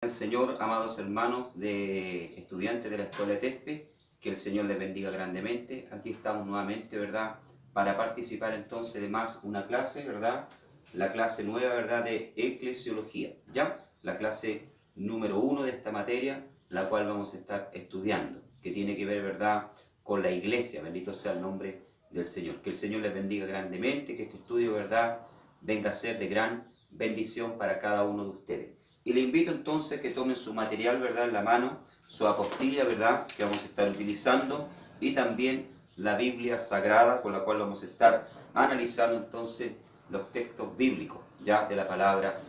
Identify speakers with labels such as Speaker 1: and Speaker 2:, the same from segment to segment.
Speaker 1: El Señor, amados hermanos de estudiantes de la Escuela de Tespe, que el Señor les bendiga grandemente. Aquí estamos nuevamente, ¿verdad? Para participar entonces de más una clase, ¿verdad? La clase nueva, ¿verdad? De Eclesiología, ¿ya? La clase número 1 de esta materia, la cual vamos a estar estudiando, que tiene que ver, ¿verdad? Con la iglesia, bendito sea el nombre del Señor. Que el Señor les bendiga grandemente, que este estudio, ¿verdad? Venga a ser de gran bendición para cada uno de ustedes. Y le invito entonces que tomen su material, ¿verdad?, en la mano, su apostilla, ¿verdad?, que vamos a estar utilizando, y también la Biblia Sagrada, con la cual vamos a estar analizando entonces los textos bíblicos, ya, de la palabra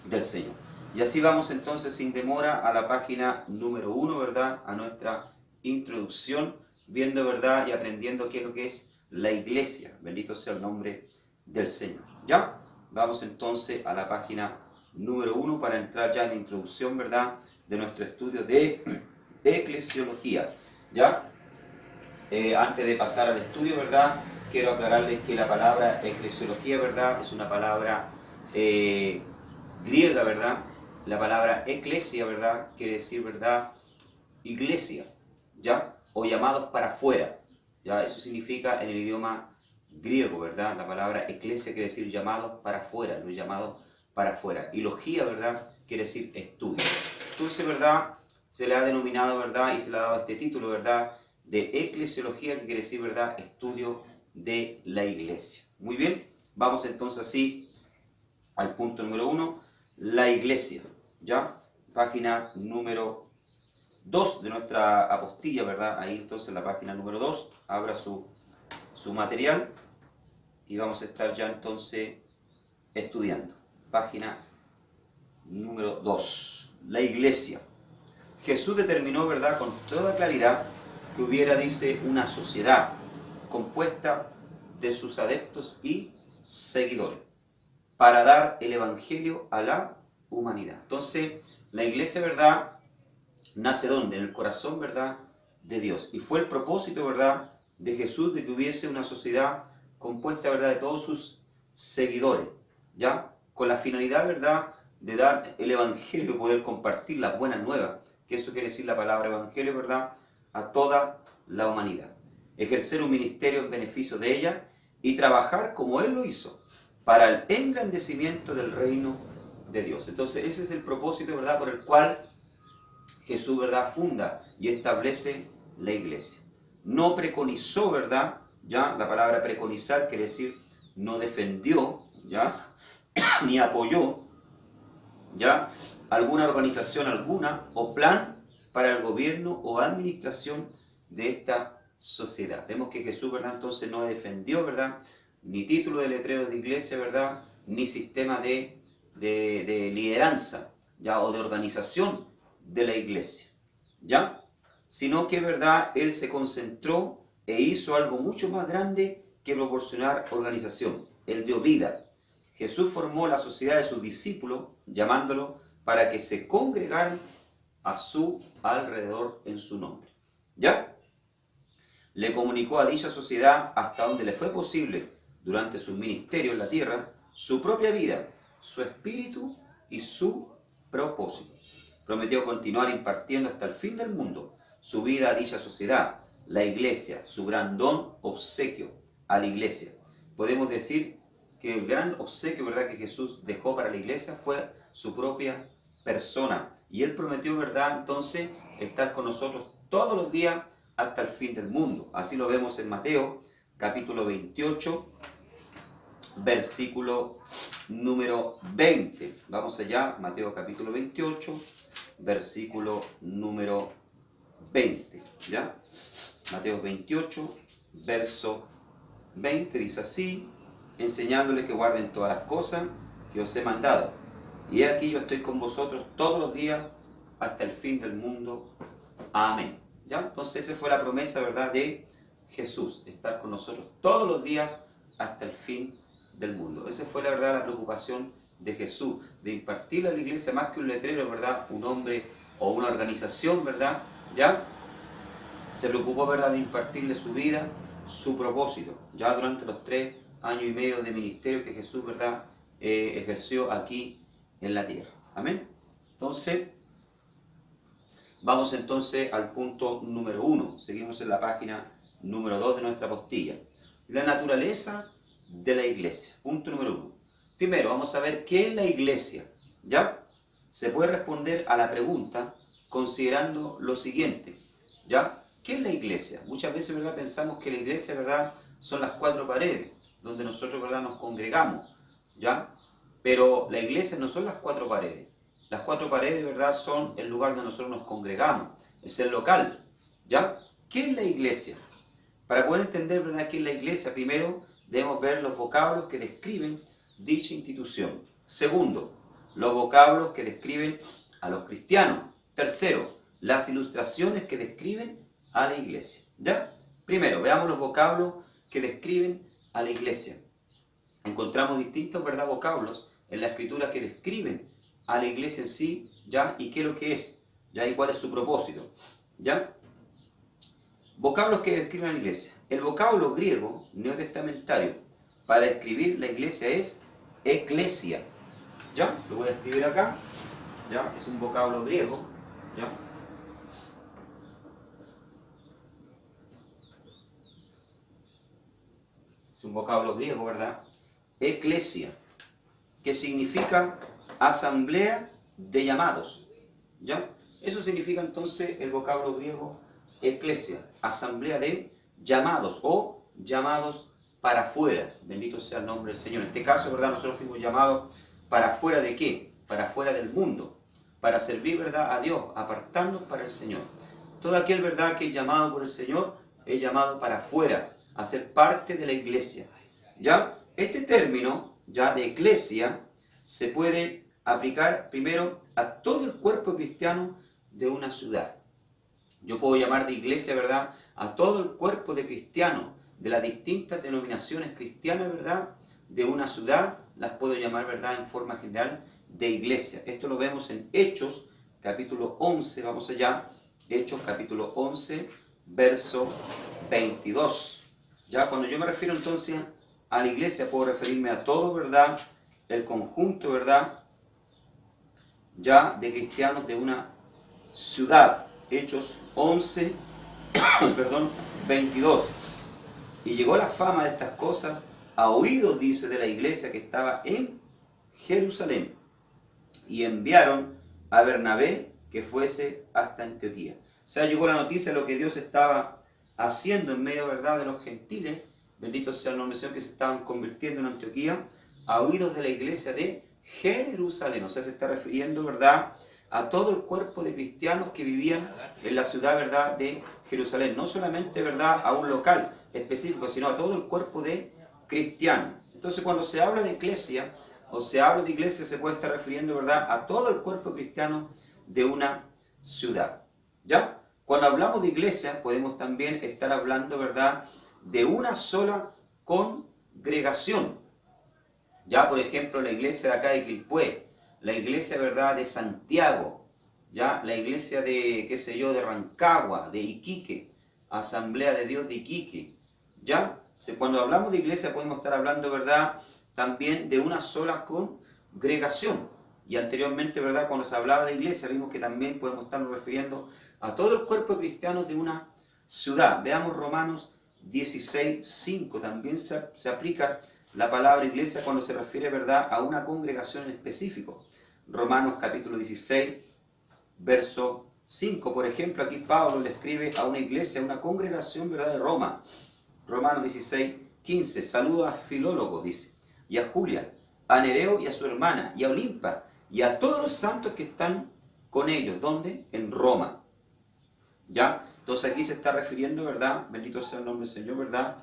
Speaker 1: del Señor. Y así vamos entonces sin demora a la página número 1, ¿verdad?, a nuestra introducción, viendo, ¿verdad?, y aprendiendo qué es lo que es la iglesia. Bendito sea el nombre del Señor. ¿Ya? Vamos entonces a la página número 1 para entrar ya en la introducción, ¿verdad?, de nuestro estudio de eclesiología. ¿Ya? Antes de pasar al estudio, ¿verdad?, quiero aclararles que la palabra eclesiología, ¿verdad?, es una palabra griega, ¿verdad? La palabra eclesia, ¿verdad?, quiere decir, ¿verdad?, iglesia, ¿ya? O llamados para afuera, ¿ya? Eso significa en el idioma griego, ¿verdad? La palabra eclesia quiere decir llamados para afuera, los llamados para afuera. Y logía, ¿verdad?, quiere decir estudio. Entonces, ¿verdad?, se le ha denominado, ¿verdad?, y se le ha dado este título, ¿verdad?, de eclesiología, que quiere decir, ¿verdad?, estudio de la iglesia. Muy bien, vamos entonces así al punto número 1, la iglesia, ¿ya? Página número 2 de nuestra apostilla, ¿verdad? Ahí entonces la página número 2, abra su material y vamos a estar ya entonces estudiando. Página número 2, la iglesia. Jesús determinó, ¿verdad?, con toda claridad que hubiera, dice, una sociedad compuesta de sus adeptos y seguidores para dar el evangelio a la humanidad. Entonces, la iglesia, ¿verdad?, nace ¿dónde? En el corazón, ¿verdad?, de Dios. Y fue el propósito, ¿verdad?, de Jesús de que hubiese una sociedad compuesta, ¿verdad?, de todos sus seguidores, ¿ya? Con la finalidad, ¿verdad?, de dar el evangelio, poder compartir las buenas nuevas, que eso quiere decir la palabra evangelio, ¿verdad?, a toda la humanidad. Ejercer un ministerio en beneficio de ella y trabajar como Él lo hizo, para el engrandecimiento del reino de Dios. Entonces ese es el propósito, ¿verdad?, por el cual Jesús, ¿verdad?, funda y establece la iglesia. No preconizó, ¿verdad? Ya, la palabra preconizar quiere decir no defendió, ¿ya?, ni apoyó, ¿ya?, alguna organización alguna o plan para el gobierno o administración de esta sociedad. Vemos que Jesús, ¿verdad?, entonces no defendió, ¿verdad?, ni título de letrero de iglesia, ¿verdad?, ni sistema de lideranza, ¿ya?, o de organización de la iglesia, ¿ya?, sino que, ¿verdad?, Él se concentró e hizo algo mucho más grande que proporcionar organización. Él dio vida. Jesús formó la sociedad de sus discípulos, llamándolo para que se congregaran a su alrededor en su nombre. ¿Ya? Le comunicó a dicha sociedad, hasta donde le fue posible durante su ministerio en la tierra, su propia vida, su espíritu y su propósito. Prometió continuar impartiendo hasta el fin del mundo su vida a dicha sociedad, la iglesia, su gran don, obsequio a la iglesia. Podemos decir que el gran obsequio, ¿verdad?, que Jesús dejó para la iglesia fue su propia persona. Y Él prometió, ¿verdad?, entonces, estar con nosotros todos los días hasta el fin del mundo. Así lo vemos en Mateo, capítulo 28, versículo número 20. Vamos allá, Mateo capítulo 28, versículo número 20. ¿Ya? Mateo 28, verso 20, dice así: enseñándoles que guarden todas las cosas que os he mandado. Y he aquí, yo estoy con vosotros todos los días hasta el fin del mundo. Amén. ¿Ya? Entonces esa fue la promesa, ¿verdad?, de Jesús, estar con nosotros todos los días hasta el fin del mundo. Esa fue, la verdad, la preocupación de Jesús, de impartir a la iglesia más que un letrero, ¿verdad?, un hombre o una organización, ¿verdad? ¿Ya? Se preocupó, ¿verdad?, de impartirle su vida, su propósito, ya durante los 3 años y medio de ministerio que Jesús, ¿verdad?, ejerció aquí en la tierra. Amén. Entonces, vamos entonces al punto número 1. Seguimos en la página número 2 de nuestra postilla. La naturaleza de la iglesia. Punto número 1. Primero, vamos a ver qué es la iglesia. ¿Ya? Se puede responder a la pregunta considerando lo siguiente. ¿Ya? ¿Qué es la iglesia? Muchas veces, ¿verdad?, pensamos que la iglesia, ¿verdad?, son las 4 paredes donde nosotros, ¿verdad?, nos congregamos. ¿Ya? Pero la iglesia no son las 4 paredes. Las 4 paredes, ¿verdad?, son el lugar donde nosotros nos congregamos. Es el local. ¿Ya? ¿Qué es la iglesia? Para poder entender, ¿verdad?, qué es la iglesia, primero debemos ver los vocablos que describen dicha institución. Segundo, los vocablos que describen a los cristianos. Tercero, las ilustraciones que describen a la iglesia. ¿Ya? Primero, veamos los vocablos que describen a la iglesia. Encontramos distintos, ¿verdad?, vocablos en la escritura que describen a la iglesia en sí, ¿ya? Y qué es lo que es, ¿ya? Y cuál es su propósito, ¿ya? Vocablos que describen a la iglesia. El vocablo griego neotestamentario para describir la iglesia es eclesia. ¿Ya? Lo voy a escribir acá. ¿Ya? Es un vocablo griego. ¿Ya? Es un vocablo griego, ¿verdad? Eclesia, que significa asamblea de llamados. ¿Ya? Eso significa entonces el vocablo griego eclesia, asamblea de llamados o llamados para afuera. Bendito sea el nombre del Señor. En este caso, ¿verdad?, nosotros fuimos llamados para afuera de qué? Para afuera del mundo, para servir, ¿verdad?, a Dios, apartarnos para el Señor. Todo aquel, ¿verdad?, que es llamado por el Señor es llamado para afuera, a ser parte de la iglesia. ¿Ya? Este término, ya de eclesia, se puede aplicar primero a todo el cuerpo cristiano de una ciudad. Yo puedo llamar de iglesia, ¿verdad?, a todo el cuerpo de cristianos de las distintas denominaciones cristianas, ¿verdad?, de una ciudad, las puedo llamar, ¿verdad?, en forma general de iglesia. Esto lo vemos en Hechos, capítulo 11, vamos allá, Hechos, capítulo 11, verso 22. Ya, cuando yo me refiero entonces a la iglesia, puedo referirme a todo, ¿verdad?, el conjunto, ¿verdad?, ya de cristianos de una ciudad. Hechos 11, 22. Y llegó la fama de estas cosas a oídos, dice, de la iglesia que estaba en Jerusalén. Y enviaron a Bernabé que fuese hasta Antioquía. O sea, llegó la noticia de lo que Dios estaba haciendo en medio, ¿verdad?, de los gentiles. Bendito sea el nombre del Señor, que se estaban convirtiendo en Antioquía, a oídos de la iglesia de Jerusalén. O sea, se está refiriendo, ¿verdad?, a todo el cuerpo de cristianos que vivían en la ciudad, ¿verdad?, de Jerusalén. No solamente, ¿verdad?, a un local específico, sino a todo el cuerpo de cristianos. Entonces, cuando se habla de iglesia, o se habla de iglesia, se puede estar refiriendo, ¿verdad?, a todo el cuerpo cristiano de una ciudad. ¿Ya? Cuando hablamos de iglesia, podemos también estar hablando, ¿verdad?, de una sola congregación. Ya, por ejemplo, la iglesia de acá de Quilpué, la iglesia, ¿verdad?, de Santiago, ya, la iglesia de, qué sé yo, de Rancagua, de Iquique, Asamblea de Dios de Iquique, ya. Cuando hablamos de iglesia podemos estar hablando, ¿verdad?, también de una sola congregación. Y anteriormente, ¿verdad?, cuando se hablaba de iglesia, vimos que también podemos estarnos refiriendo a todo el cuerpo cristiano de una ciudad. Veamos Romanos 16:5, también se aplica la palabra iglesia cuando se refiere, ¿verdad?, a una congregación en específico. Romanos capítulo 16, verso 5. Por ejemplo, aquí Pablo le escribe a una iglesia, a una congregación, ¿verdad?, de Roma. Romanos 16:15. Saludo a Filólogo, dice, y a Julia, a Nereo y a su hermana, y a Olimpa, y a todos los santos que están con ellos. ¿Dónde? En Roma. ¿Ya? Entonces aquí se está refiriendo, ¿verdad?, bendito sea el nombre del Señor, ¿verdad?,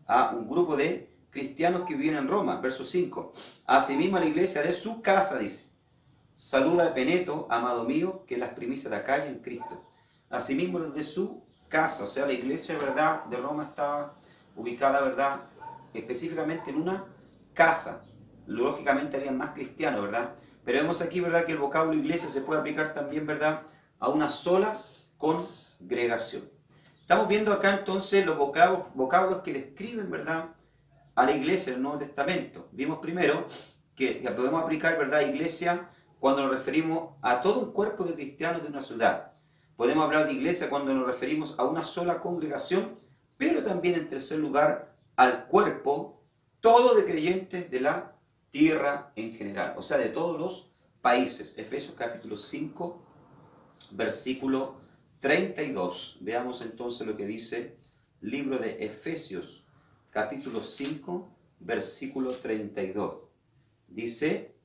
Speaker 1: a un grupo de cristianos que viven en Roma. Verso 5. Asimismo a la iglesia de su casa, dice, saluda a Epeneto, amado mío, que es las primicias de acá y en Cristo. Asimismo los de su casa, o sea, la iglesia, ¿verdad?, de Roma estaba ubicada, ¿verdad?, específicamente en una casa. Lógicamente había más cristianos, ¿verdad? Pero vemos aquí, ¿verdad?, que el vocablo iglesia se puede aplicar también, ¿verdad?, a una sola congregación. Estamos viendo acá entonces los vocablos que describen, ¿verdad?, a la iglesia del Nuevo Testamento. Vimos primero que podemos aplicar, ¿verdad?, iglesia cuando nos referimos a todo un cuerpo de cristianos de una ciudad. Podemos hablar de iglesia cuando nos referimos a una sola congregación, pero también en tercer lugar al cuerpo, todo de creyentes de la tierra en general, o sea, de todos los países. Efesios capítulo 5, versículo 32. Veamos entonces lo que dice el libro de Efesios capítulo 5, versículo 32. Dice: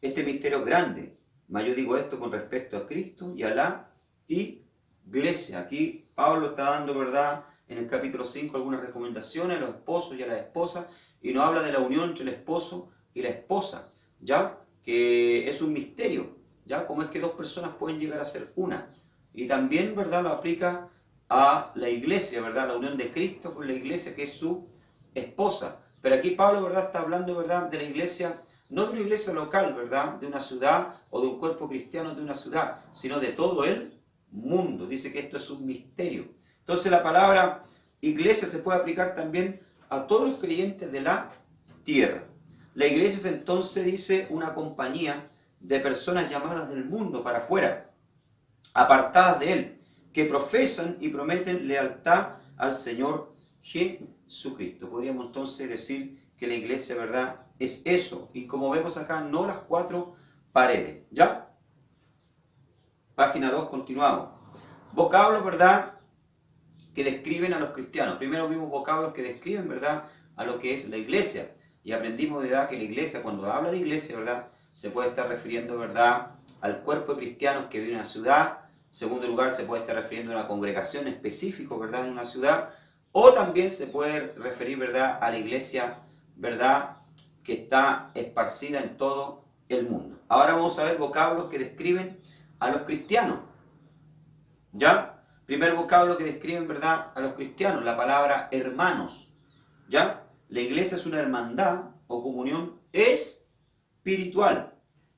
Speaker 1: este misterio es grande, mas yo digo esto con respecto a Cristo y a la iglesia. Aquí Pablo está dando, ¿verdad?, en el capítulo 5 algunas recomendaciones a los esposos y a las esposas, y nos habla de la unión entre el esposo y la esposa, ¿ya? Que es un misterio, ¿ya? Cómo es que dos personas pueden llegar a ser una. Y también, ¿verdad?, lo aplica a la iglesia, ¿verdad?, la unión de Cristo con la iglesia, que es su esposa. Pero aquí Pablo, ¿verdad?, está hablando, ¿verdad?, de la iglesia, no de una iglesia local, ¿verdad?, de una ciudad o de un cuerpo cristiano de una ciudad, sino de todo el mundo. Dice que esto es un misterio. Entonces la palabra iglesia se puede aplicar también a todos los creyentes de la tierra. La iglesia es entonces, dice, una compañía de personas llamadas del mundo para afuera, apartadas de él, que profesan y prometen lealtad al Señor Jesucristo. Podríamos entonces decir que la iglesia, ¿verdad?, es eso. Y como vemos acá, no las cuatro paredes. ¿Ya? Página 2, continuamos. Vocablos, ¿verdad?, que describen a los cristianos. Primero vimos vocablos que describen, ¿verdad?, a lo que es la iglesia. Y aprendimos, ¿verdad?, que la iglesia, cuando habla de iglesia, ¿verdad?, se puede estar refiriendo, ¿verdad?, al cuerpo de cristianos que vive en una ciudad. En segundo lugar, se puede estar refiriendo a una congregación específica, ¿verdad?, en una ciudad. O también se puede referir, ¿verdad?, a la iglesia, ¿verdad?, que está esparcida en todo el mundo. Ahora vamos a ver vocablos que describen a los cristianos. ¿Ya? Primer vocablo que describen, ¿verdad?, a los cristianos, la palabra hermanos. ¿Ya? La iglesia es una hermandad o comunión espiritual,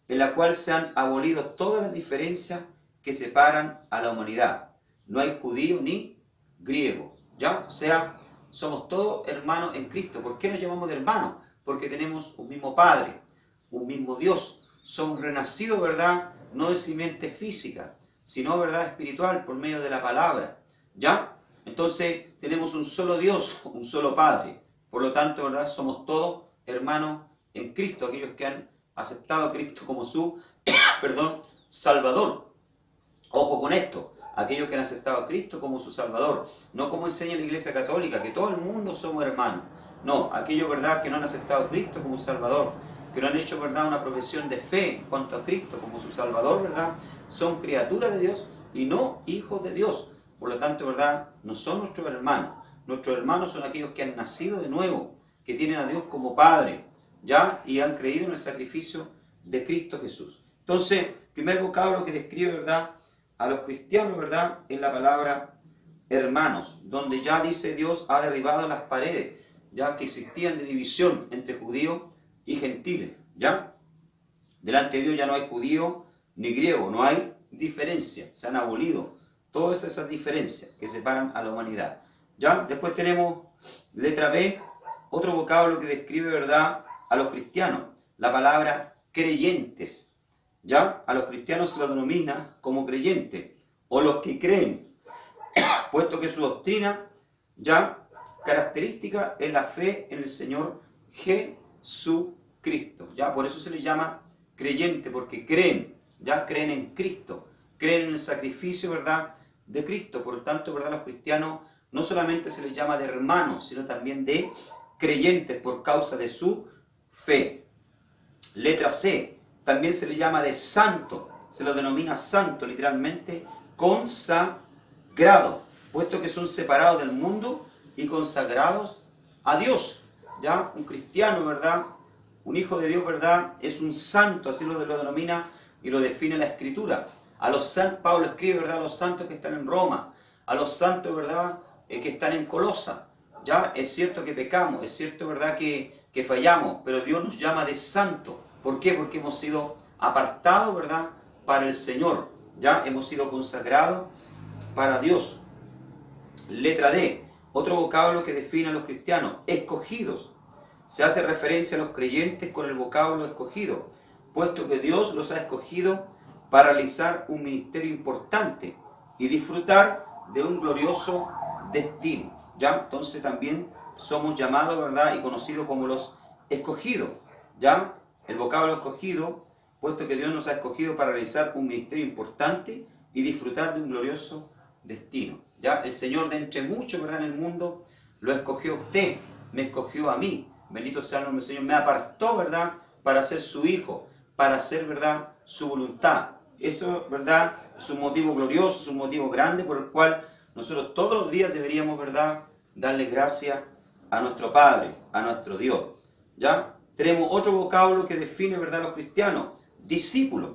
Speaker 1: en la cual se han abolido todas las diferencias que separan a la humanidad. No hay judío ni griego. ¿Ya? O sea, somos todos hermanos en Cristo. ¿Por qué nos llamamos de hermanos? Porque tenemos un mismo Padre, un mismo Dios. Somos renacidos, ¿verdad?, no de simiente física, sino, ¿verdad?, espiritual, por medio de la palabra. ¿Ya? Entonces, tenemos un solo Dios, un solo Padre. Por lo tanto, ¿verdad?, somos todos hermanos en Cristo, aquellos que han aceptado a Cristo como su, Salvador. Ojo con esto, aquellos que han aceptado a Cristo como su Salvador, no como enseña la Iglesia Católica, que todo el mundo somos hermanos. No, aquellos, ¿verdad?, que no han aceptado a Cristo como Salvador, que no han hecho, ¿verdad?, una profesión de fe en cuanto a Cristo como su Salvador, ¿verdad?, son criaturas de Dios y no hijos de Dios. Por lo tanto, ¿verdad?, no son nuestros hermanos. Nuestros hermanos son aquellos que han nacido de nuevo, que tienen a Dios como Padre, ¿ya?, y han creído en el sacrificio de Cristo Jesús. Entonces, primer vocablo que describe, ¿verdad?, a los cristianos, ¿verdad?, es la palabra hermanos, donde ya dice Dios ha derribado las paredes, ya que existían de división entre judíos y gentiles, ¿ya? Delante de Dios ya no hay judío ni griego, no hay diferencia, se han abolido todas esas diferencias que separan a la humanidad, ¿ya? Después tenemos letra B, otro vocablo que describe, ¿verdad?, a los cristianos, la palabra creyentes. ¿Ya? A los cristianos se los denomina como creyentes, o los que creen, puesto que su doctrina, ya, característica es la fe en el Señor Jesucristo. ¿Ya? Por eso se les llama creyente, porque creen, ya, creen en Cristo, creen en el sacrificio, ¿verdad?, de Cristo. Por lo tanto, ¿verdad?, a los cristianos no solamente se les llama de hermanos, sino también de creyentes por causa de su fe. Letra C. También se le llama de santo, se lo denomina santo, literalmente consagrado, puesto que son separados del mundo y consagrados a Dios. ¿Ya? Un cristiano, ¿verdad?, un hijo de Dios, ¿verdad?, es un santo, así lo denomina y lo define la Escritura. A los santos, Pablo escribe, ¿verdad?, a los santos que están en Roma, a los santos, ¿verdad?, que están en Colosa. ¿Ya? Es cierto que pecamos, es cierto, ¿verdad?, que fallamos, pero Dios nos llama de santo. ¿Por qué? Porque hemos sido apartados, ¿verdad?, para el Señor. Ya hemos sido consagrados para Dios. Letra D. Otro vocablo que define a los cristianos. Escogidos. Se hace referencia a los creyentes con el vocablo escogido. puesto que Dios los ha escogido para realizar un ministerio importante y disfrutar de un glorioso destino. ¿Ya? Entonces también somos llamados, ¿verdad? Y conocidos como los escogidos. ¿Ya? El vocablo escogido, puesto que Dios nos ha escogido para realizar un ministerio importante y disfrutar de un glorioso destino. ¿Ya? El Señor de entre muchos, ¿verdad? En el mundo lo escogió a usted, me escogió a mí. Bendito sea el nombre del Señor. Me apartó, ¿verdad? Para ser su hijo, para hacer, ¿verdad? Su voluntad. Eso, ¿verdad? Es un motivo glorioso, es un motivo grande por el cual nosotros todos los días deberíamos, ¿verdad? Darle gracias a nuestro Padre, a nuestro Dios. ¿Ya? Tenemos otro vocablo que define, ¿verdad?, a los cristianos. Discípulos.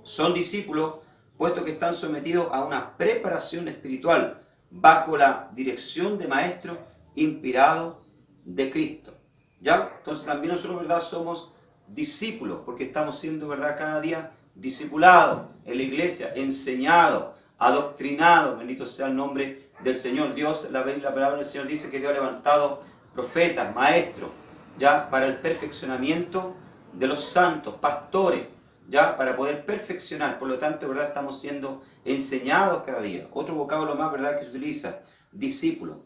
Speaker 1: Son discípulos puesto que están sometidos a una preparación espiritual bajo la dirección de maestros inspirados de Cristo. ¿Ya? Entonces también nosotros, ¿verdad?, somos discípulos porque estamos siendo, ¿verdad?, cada día discipulados en la iglesia, enseñados, adoctrinados. Bendito sea el nombre del Señor. Dios, la palabra del Señor dice que Dios ha levantado profetas, maestros, ya para el perfeccionamiento de los santos, pastores, ya para poder perfeccionar. Por lo tanto, ¿verdad?, estamos siendo enseñados cada día. Otro vocablo más, ¿verdad?, que se utiliza, discípulo.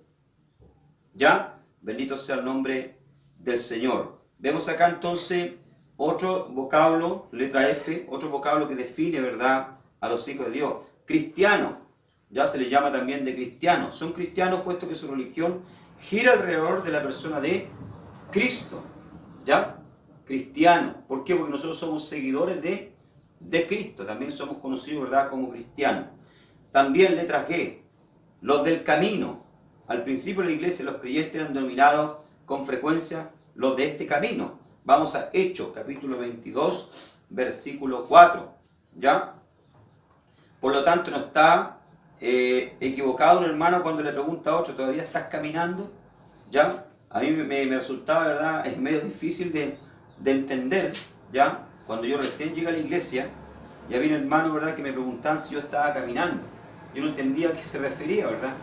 Speaker 1: ¿Ya? Bendito sea el nombre del Señor. Vemos acá entonces otro vocablo, letra F, otro vocablo que define, ¿verdad?, a los hijos de Dios. Cristiano. Ya se les llama también de cristianos. Son cristianos puesto que su religión gira alrededor de la persona de Cristo. ¿Ya? Cristiano. ¿Por qué? Porque nosotros somos seguidores de Cristo. También somos conocidos, ¿verdad?, como cristianos. También letra G. Los del camino. Al principio de la iglesia los creyentes eran denominados con frecuencia los de este camino. Vamos a Hechos, capítulo 22, versículo 4. ¿Ya? Por lo tanto, no está equivocado un hermano cuando le pregunta a otro, ¿todavía estás caminando? ¿Ya? A mí me resultaba, ¿verdad?, es medio difícil de entender, ¿ya? Cuando yo recién llegué a la iglesia, y había un hermano, ¿verdad?, que me preguntaban si yo estaba caminando. Yo no entendía a qué se refería, ¿verdad?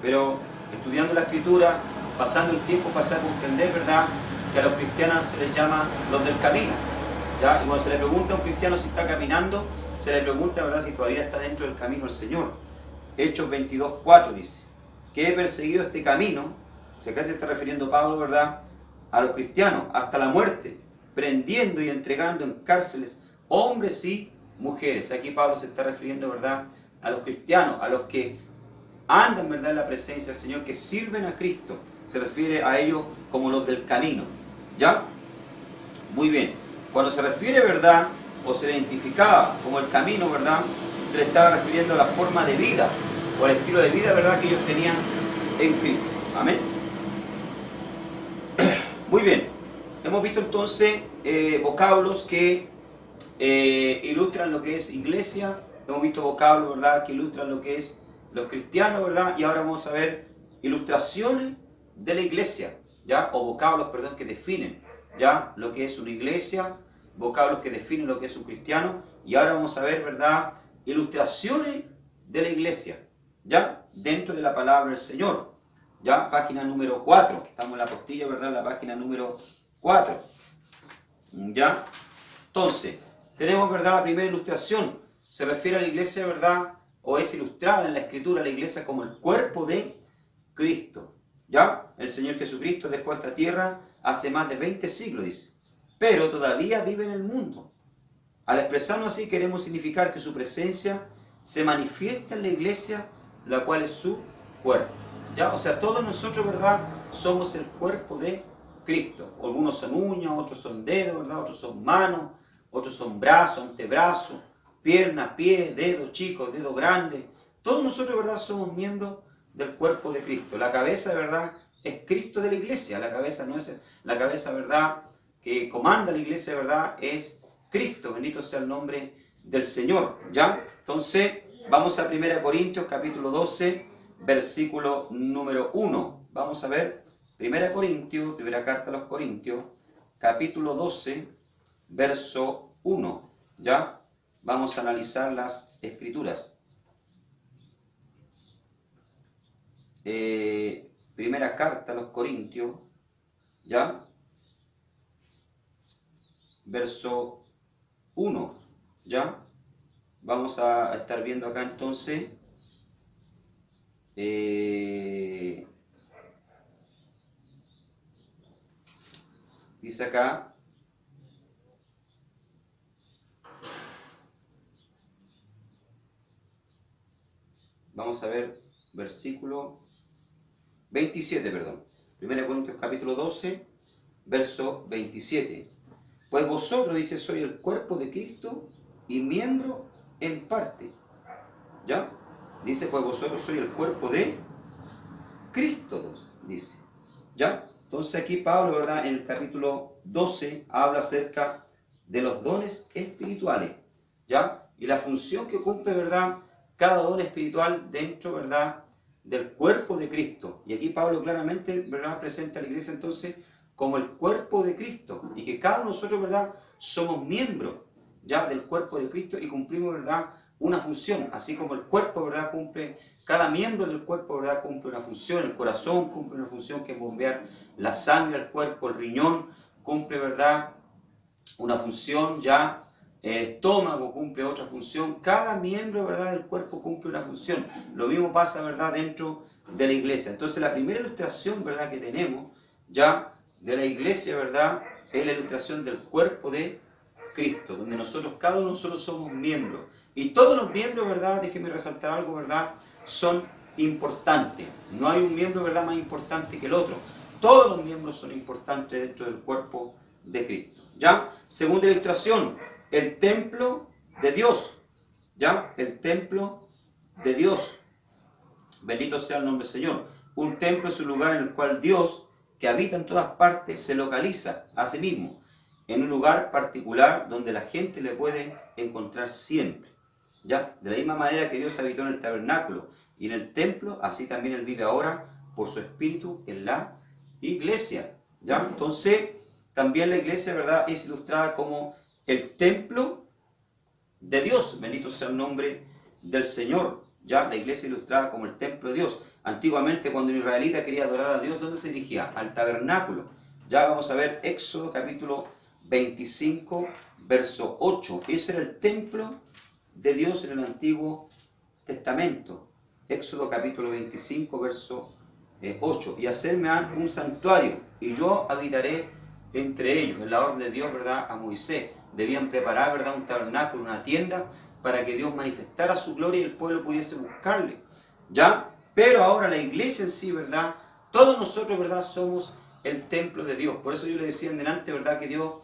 Speaker 1: Pero estudiando la Escritura, pasando el tiempo, pasé a comprender, ¿verdad?, que a los cristianos se les llama los del camino, ¿ya? Y cuando se le pregunta a un cristiano si está caminando, se le pregunta, ¿verdad?, si todavía está dentro del camino del Señor. Hechos 22:4 dice, que he perseguido este camino, acá se está refiriendo Pablo, ¿verdad?, a los cristianos, hasta la muerte, prendiendo y entregando en cárceles hombres y mujeres. Aquí Pablo se está refiriendo, ¿verdad?, a los cristianos, a los que andan, ¿verdad?, en la presencia del Señor, que sirven a Cristo. Se refiere a ellos como los del camino. ¿Ya? Muy bien. Cuando se refiere, ¿verdad?, o se le identificaba como el camino, ¿verdad?, se le estaba refiriendo a la forma de vida o al estilo de vida, ¿verdad?, que ellos tenían en Cristo. Amén. Muy bien. Hemos visto entonces vocablos que ilustran lo que es iglesia. Hemos visto vocablos, ¿verdad?, que ilustran lo que es los cristianos, ¿verdad? Y ahora vamos a ver ilustraciones de la iglesia, ¿ya? O vocablos, perdón, que definen, ¿ya?, lo que es una iglesia, vocablos que definen lo que es un cristiano. Y ahora vamos a ver, ¿verdad?, ilustraciones de la iglesia, ¿ya?, dentro de la palabra del Señor. ¿Ya? Página número 4. Estamos en la postilla, ¿verdad?, la página número 4. ¿Ya? Entonces, tenemos, ¿verdad?, la primera ilustración. Se refiere a la iglesia, ¿verdad?, o es ilustrada en la Escritura la iglesia como el cuerpo de Cristo. ¿Ya? El Señor Jesucristo dejó esta tierra hace más de 20 siglos, dice. Pero todavía vive en el mundo. Al expresarnos así, queremos significar que su presencia se manifiesta en la iglesia, la cual es su cuerpo. ¿Ya? O sea, todos nosotros, ¿verdad?, somos el cuerpo de Cristo. Algunos son uñas, otros son dedos, ¿verdad?, otros son manos, otros son brazos, antebrazos, piernas, pies, dedos chicos, dedos grandes. Todos nosotros, ¿verdad?, somos miembros del cuerpo de Cristo. La cabeza, ¿verdad?, es Cristo de la iglesia. La cabeza no es la cabeza, ¿verdad?, que comanda la iglesia, ¿verdad?, es Cristo. Bendito sea el nombre del Señor. ¿Ya? Entonces, vamos a 1 Corintios capítulo 12, versículo número 1. Vamos a ver 1 Corintios, primera carta a los Corintios, capítulo 12, verso 1. ¿Ya? Vamos a analizar las escrituras. Primera carta a los Corintios, ¿ya? Verso 1, ¿ya? Vamos a estar viendo acá entonces dice acá, vamos a ver versículo 27, perdón. 1 Corintios capítulo 12, verso 27. Pues vosotros, dice, soy el cuerpo de Cristo y miembro en parte. ¿Ya? Dice, pues vosotros sois el cuerpo de Cristo, dice. ¿Ya? Entonces aquí Pablo, ¿verdad? En el capítulo 12 habla acerca de los dones espirituales. ¿Ya? Y la función que cumple, ¿verdad? Cada don espiritual dentro, ¿verdad? Del cuerpo de Cristo. Y aquí Pablo claramente, ¿verdad? Presenta a la iglesia entonces como el cuerpo de Cristo. Y que cada uno de nosotros, ¿verdad? Somos miembros, ¿ya? Del cuerpo de Cristo y cumplimos, ¿verdad? Una función. Así como el cuerpo, ¿verdad? Cumple, cada miembro del cuerpo, ¿verdad? Cumple una función. El corazón cumple una función que es bombear la sangre al cuerpo. El riñón cumple, ¿verdad? Una función, ¿ya? El estómago cumple otra función. Cada miembro, ¿verdad? Del cuerpo cumple una función. Lo mismo pasa, ¿verdad? Dentro de la iglesia. Entonces la primera ilustración, ¿verdad? Que tenemos, ¿ya? De la iglesia, ¿verdad? Es la ilustración del cuerpo de Cristo, donde nosotros, cada uno de nosotros somos miembros. Y todos los miembros, ¿verdad? Déjenme resaltar algo, ¿verdad? Son importantes. No hay un miembro, ¿verdad? Más importante que el otro. Todos los miembros son importantes dentro del cuerpo de Cristo. ¿Ya? Segunda ilustración, el templo de Dios. ¿Ya? El templo de Dios. Bendito sea el nombre del Señor. Un templo es un lugar en el cual Dios, que habita en todas partes, se localiza a sí mismo, en un lugar particular donde la gente le puede encontrar siempre. ¿Ya? De la misma manera que Dios habitó en el tabernáculo y en el templo, así también Él vive ahora por su Espíritu en la iglesia. ¿Ya? Entonces, también la iglesia, ¿verdad?, es ilustrada como el templo de Dios. Bendito sea el nombre del Señor. Ya, la iglesia ilustrada como el templo de Dios. Antiguamente, cuando un israelita quería adorar a Dios, ¿dónde se dirigía? Al tabernáculo. Ya vamos a ver Éxodo capítulo 25, verso 8. Ese era el templo de Dios en el Antiguo Testamento. Éxodo capítulo 25, verso 8. Y hacerme un santuario, y yo habitaré entre ellos. En la orden de Dios, ¿verdad?, a Moisés. Debían preparar, ¿verdad?, un tabernáculo, una tienda, para que Dios manifestara su gloria y el pueblo pudiese buscarle. ¿Ya? Pero ahora la iglesia en sí, ¿verdad? Todos nosotros, ¿verdad?, somos el templo de Dios. Por eso yo le decía en delante, ¿verdad?, que Dios,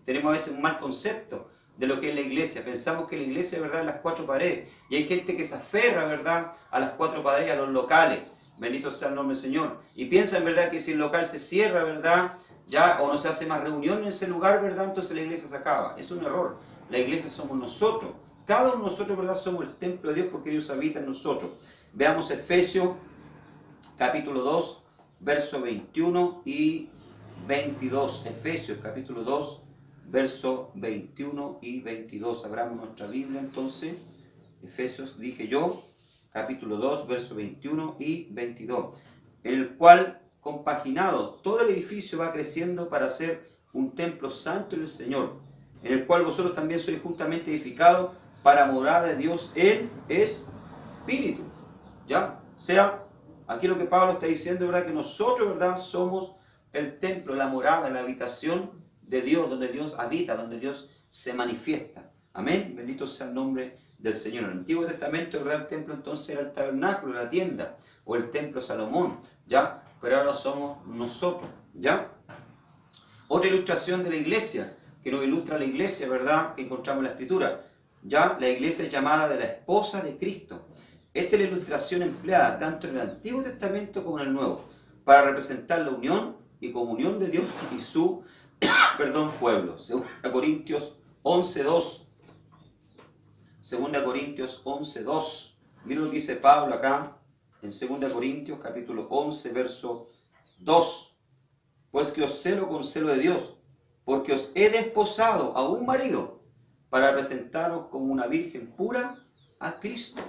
Speaker 1: tenemos a veces un mal concepto de lo que es la iglesia. Pensamos que la iglesia, ¿verdad?, es las cuatro paredes. Y hay gente que se aferra, ¿verdad?, a las cuatro paredes, a los locales. Bendito sea el nombre del Señor. Y piensa en verdad que si el local se cierra, ¿verdad?, ya, o no se hace más reunión en ese lugar, ¿verdad?, entonces la iglesia se acaba. Es un error. La iglesia somos nosotros. Cada uno de nosotros, ¿verdad?, somos el templo de Dios porque Dios habita en nosotros. Veamos Efesios capítulo 2, verso 21 y 22. Efesios capítulo 2, verso 21 y 22. Abramos nuestra Biblia entonces. Efesios, dije yo, capítulo 2, verso 21 y 22. En el cual, compaginado, todo el edificio va creciendo para ser un templo santo en el Señor, en el cual vosotros también sois juntamente edificados para morada de Dios en espíritu. ¿Ya? O sea, aquí lo que Pablo está diciendo, ¿verdad?, que nosotros, ¿verdad?, somos el templo, la morada, la habitación de Dios, donde Dios habita, donde Dios se manifiesta. Amén. Bendito sea el nombre del Señor. En el Antiguo Testamento, ¿verdad?, el templo entonces era el tabernáculo, la tienda, o el templo de Salomón, ¿ya? Pero ahora somos nosotros, ¿ya? Otra ilustración de la iglesia, que nos ilustra la iglesia, ¿verdad?, que encontramos en la Escritura. Ya, la iglesia es llamada de la esposa de Cristo. Esta es la ilustración empleada tanto en el Antiguo Testamento como en el Nuevo, para representar la unión y comunión de Dios y su pueblo. 2 Corintios 11:2. 2 Corintios 11:2. Miren lo que dice Pablo acá en 2 Corintios capítulo 11, verso 2. Pues que os celo con celo de Dios, porque os he desposado a un marido para presentaros como una virgen pura a Cristo.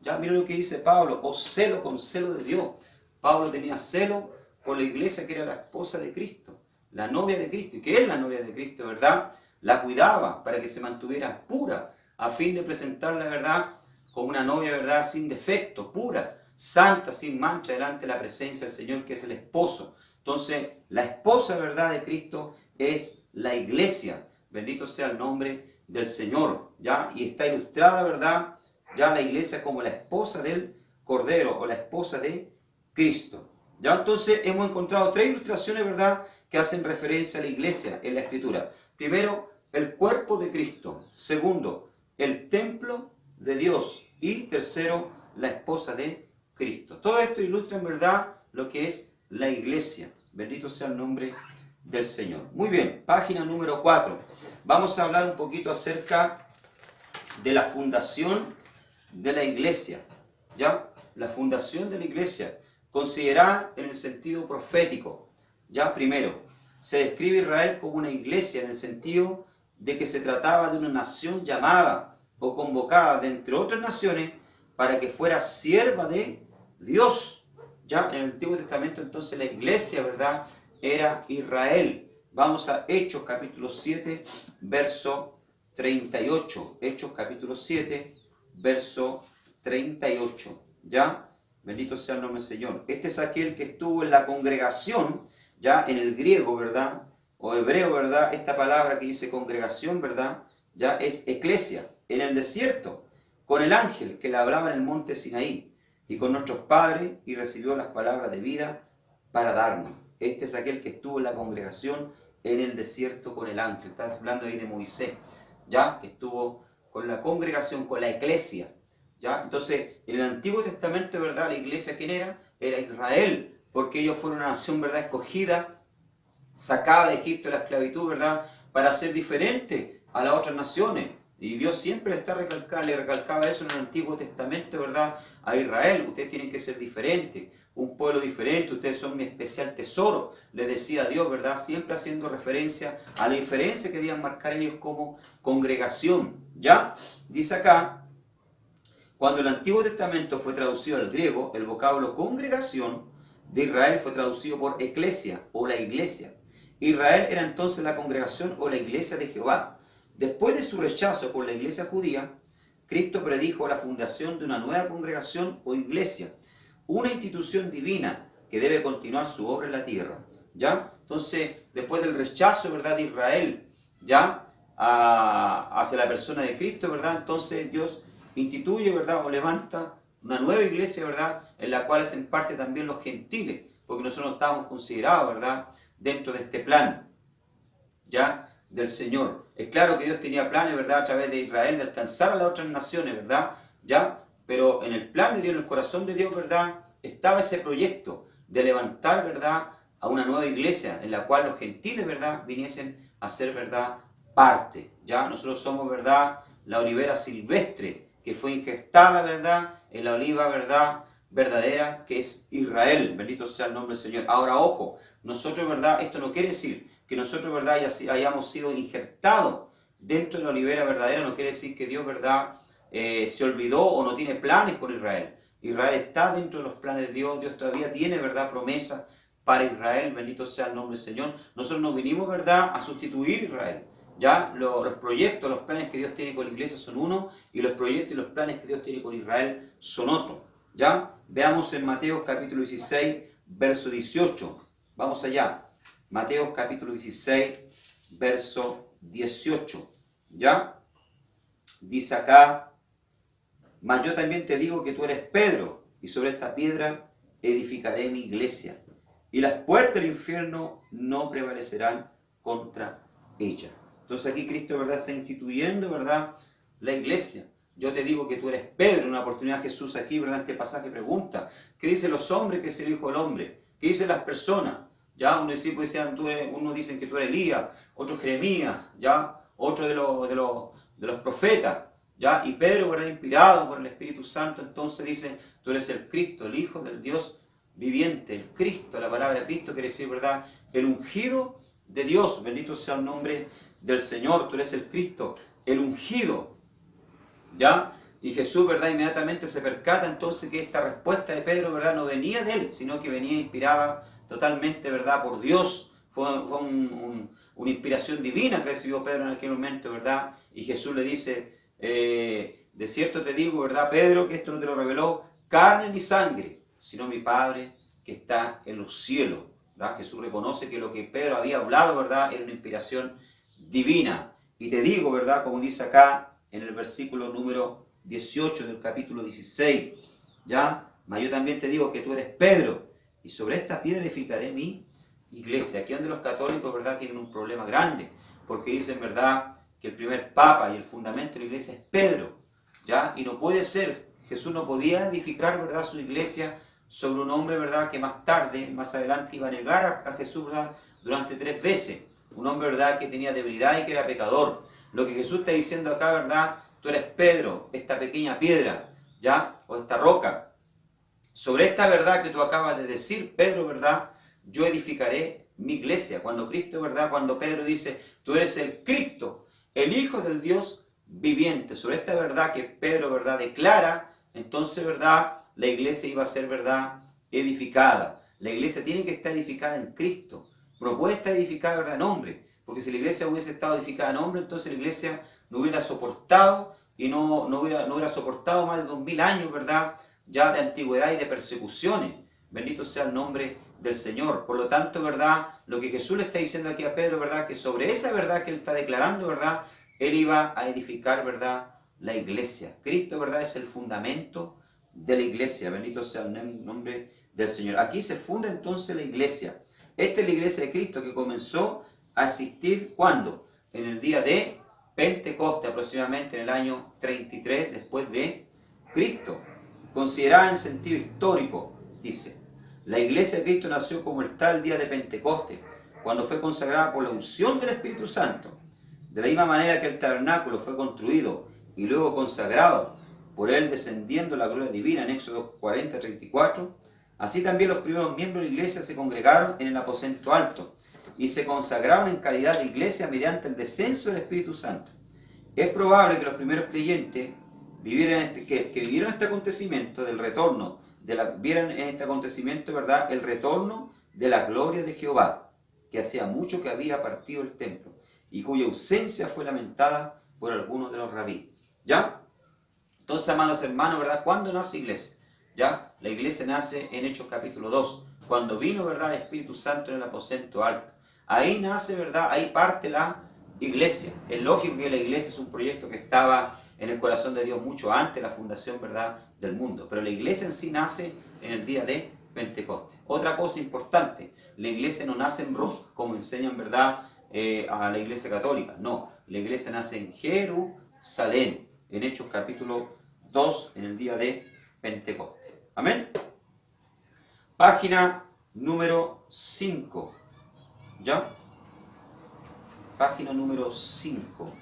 Speaker 1: Ya miren lo que dice Pablo, os celo con celo de Dios. Pablo tenía celo por la iglesia que era la esposa de Cristo, la novia de Cristo, y que es la novia de Cristo, ¿verdad? la cuidaba para que se mantuviera pura, a fin de presentarla, ¿verdad?, como una novia, ¿verdad?, sin defecto, pura, santa, sin mancha, delante de la presencia del Señor, que es el esposo. Entonces, la esposa, ¿verdad?, de Cristo es la iglesia. Bendito sea el nombre del Señor, ¿ya? Y está ilustrada, ¿verdad?, ya la iglesia como la esposa del Cordero o la esposa de Cristo. ¿Ya? Entonces, hemos encontrado tres ilustraciones, ¿verdad?, que hacen referencia a la iglesia en la Escritura. Primero, el cuerpo de Cristo. Segundo, el templo de Dios. Y tercero, la esposa de Cristo. Todo esto ilustra en verdad lo que es la iglesia. Bendito sea el nombre del Señor. Muy bien, página número 4. Vamos a hablar un poquito acerca de la fundación de la iglesia. ¿Ya? La fundación de la iglesia, considerada en el sentido profético. Ya, primero, se describe Israel como una iglesia en el sentido de que se trataba de una nación llamada o convocada de entre otras naciones para que fuera sierva de Dios. Ya en el Antiguo Testamento entonces la iglesia, ¿verdad?, era Israel. Vamos a Hechos capítulo 7, verso 38. Hechos capítulo 7, verso 38. ¿Ya? Bendito sea el nombre del Señor. Este es aquel que estuvo en la congregación, ya en el griego, ¿verdad?, o hebreo, ¿verdad?, esta palabra que dice congregación, ¿verdad?, ya es eclesia, en el desierto, con el ángel que le hablaba en el monte Sinaí, y con nuestros padres, y recibió las palabras de vida para darnos. Este es aquel que estuvo en la congregación en el desierto con el ángel. Está hablando ahí de Moisés, ya, que estuvo con la congregación, con la eclesia. ¿Ya? Entonces, en el Antiguo Testamento, ¿verdad?, la iglesia, ¿quién era? Era Israel, porque ellos fueron una nación, ¿verdad?, escogida, sacada de Egipto de la esclavitud, ¿verdad?, para ser diferente a las otras naciones. Y Dios siempre le recalcaba eso en el Antiguo Testamento, ¿verdad?, a Israel. Ustedes tienen que ser diferentes, un pueblo diferente, ustedes son mi especial tesoro, le decía Dios, ¿verdad?, siempre haciendo referencia a la diferencia que debían marcar ellos como congregación. ¿Ya? Dice acá, cuando el Antiguo Testamento fue traducido al griego, el vocablo congregación de Israel fue traducido por eclesia o la iglesia. Israel era entonces la congregación o la iglesia de Jehová. Después de su rechazo por la iglesia judía, Cristo predijo la fundación de una nueva congregación o iglesia, una institución divina que debe continuar su obra en la tierra. ¿Ya? Entonces, después del rechazo, ¿verdad?, de Israel, ¿ya?, hacia la persona de Cristo, ¿verdad?, entonces Dios instituye, ¿verdad?, o levanta una nueva iglesia, ¿verdad?, en la cual hacen parte también los gentiles, porque nosotros estábamos considerados, ¿verdad?, dentro de este plan, ¿ya?, del Señor. Es claro que Dios tenía planes, ¿verdad?, a través de Israel, de alcanzar a las otras naciones, ¿verdad?, ¿ya?, pero en el plan de Dios, en el corazón de Dios, ¿verdad?, estaba ese proyecto de levantar, ¿verdad?, a una nueva iglesia, en la cual los gentiles, ¿verdad?, viniesen a ser, ¿verdad?, parte. ¿Ya? Nosotros somos, ¿verdad?, la olivera silvestre, que fue injertada, ¿verdad?, en la oliva, ¿verdad?, verdadera, que es Israel. Bendito sea el nombre del Señor. Ahora, ojo, nosotros, ¿verdad?, esto no quiere decir que nosotros, ¿verdad?, hayamos sido injertados dentro de la olivera verdadera. No quiere decir que Dios, ¿verdad?, se olvidó o no tiene planes con Israel. Israel está dentro de los planes de Dios. Dios todavía tiene, ¿verdad?, promesas para Israel. Bendito sea el nombre del Señor. Nosotros no vinimos, ¿verdad?, a sustituir Israel. Ya los proyectos, los planes que Dios tiene con la iglesia son uno, y los proyectos y los planes que Dios tiene con Israel son otro. ¿Ya? Veamos en Mateo capítulo 16, verso 18. Vamos allá. Mateo capítulo 16, verso 18. ¿Ya? Dice acá, mas yo también te digo que tú eres Pedro, y sobre esta piedra edificaré mi iglesia, y las puertas del infierno no prevalecerán contra ella. Entonces aquí Cristo, ¿verdad?, está instituyendo, ¿verdad?, la iglesia. Yo te digo que tú eres Pedro. En una oportunidad Jesús aquí, ¿verdad?, en este pasaje pregunta, ¿qué dicen los hombres que es el Hijo del Hombre? ¿Qué dicen las personas? Ya, unos dicen que tú eres Elías, otros Jeremías, ya, otros de los profetas, ya, y Pedro, ¿verdad?, inspirado por el Espíritu Santo, entonces dice, tú eres el Cristo, el Hijo del Dios viviente. El Cristo, la palabra Cristo quiere decir, ¿verdad?, el ungido de Dios. Bendito sea el nombre del Señor. Tú eres el Cristo, el ungido, ¿ya? Y Jesús, ¿verdad?, inmediatamente se percata entonces que esta respuesta de Pedro, ¿verdad?, no venía de él, sino que venía inspirada totalmente, ¿verdad?, por Dios. una inspiración divina que recibió Pedro en aquel momento, ¿verdad? Y Jesús le dice, de cierto te digo, ¿verdad, Pedro? Que esto no te lo reveló carne ni sangre, sino mi Padre que está en los cielos, ¿verdad? Jesús reconoce que lo que Pedro había hablado, ¿verdad?, era una inspiración divina. Y te digo, ¿verdad?, como dice acá en el versículo número 18 del capítulo 16, ¿ya? Mas yo también te digo que tú eres Pedro, y sobre esta piedra edificaré mi iglesia. Aquí donde los católicos, ¿verdad?, tienen un problema grande, porque dicen, ¿verdad?, que el primer papa y el fundamento de la iglesia es Pedro, ¿ya? Y no puede ser. Jesús no podía edificar, ¿verdad?, su iglesia sobre un hombre, ¿verdad?, que más tarde, más adelante, iba a negar a Jesús, ¿verdad?, durante 3 veces. Un hombre, ¿verdad?, que tenía debilidad y que era pecador. Lo que Jesús está diciendo acá, ¿verdad?, tú eres Pedro, esta pequeña piedra, ¿ya?, o esta roca. Sobre esta verdad que tú acabas de decir, Pedro, ¿verdad?, yo edificaré mi iglesia. Cuando Cristo, ¿verdad?, cuando Pedro dice, tú eres el Cristo, el Hijo del Dios viviente. Sobre esta verdad que Pedro, ¿verdad?, declara, entonces, ¿verdad?, la iglesia iba a ser, ¿verdad?, edificada. La iglesia tiene que estar edificada en Cristo. No puede estar edificada, ¿verdad?, en hombre. Porque si la iglesia hubiese estado edificada en hombre, entonces la iglesia no hubiera soportado y no hubiera soportado más de 2000 años, ¿verdad?, ya de antigüedad y de persecuciones. Bendito sea el nombre del Señor. Por lo tanto, ¿verdad?, lo que Jesús le está diciendo aquí a Pedro, ¿verdad?, que sobre esa verdad que él está declarando, ¿verdad?, él iba a edificar, ¿verdad?, la iglesia. Cristo, ¿verdad?, es el fundamento de la iglesia. Bendito sea el nombre del Señor. Aquí se funda entonces la iglesia. Esta es la iglesia de Cristo que comenzó a existir, ¿cuándo? En el día de Pentecostés, aproximadamente en el año 33 después de Cristo. Considerada en sentido histórico, dice, la iglesia de Cristo nació como está el día de Pentecostés, cuando fue consagrada por la unción del Espíritu Santo. De la misma manera que el tabernáculo fue construido y luego consagrado por él descendiendo la gloria divina en Éxodo 40:34, así también los primeros miembros de la iglesia se congregaron en el aposento alto y se consagraron en calidad de iglesia mediante el descenso del Espíritu Santo. Es probable que los primeros creyentes que vivieron este acontecimiento del retorno, vieran en este acontecimiento, ¿verdad?, el retorno de la gloria de Jehová, que hacía mucho que había partido el templo y cuya ausencia fue lamentada por algunos de los rabí. ¿Ya? Entonces, amados hermanos, ¿verdad?, ¿cuándo nace la iglesia? ¿Ya? La iglesia nace en Hechos capítulo 2, cuando vino, ¿verdad?, el Espíritu Santo en el aposento alto. Ahí nace, ¿verdad?, ahí parte la iglesia. Es lógico que la iglesia es un proyecto que estaba en el corazón de Dios mucho antes de la fundación, ¿verdad?, del mundo. Pero la iglesia en sí nace en el día de Pentecostés. Otra cosa importante, la iglesia no nace en Roma, como enseñan, ¿verdad?, a la iglesia católica. No, la iglesia nace en Jerusalén, en Hechos capítulo 2, en el día de Pentecostés. Amén. Página número 5. ¿Ya? Página número 5.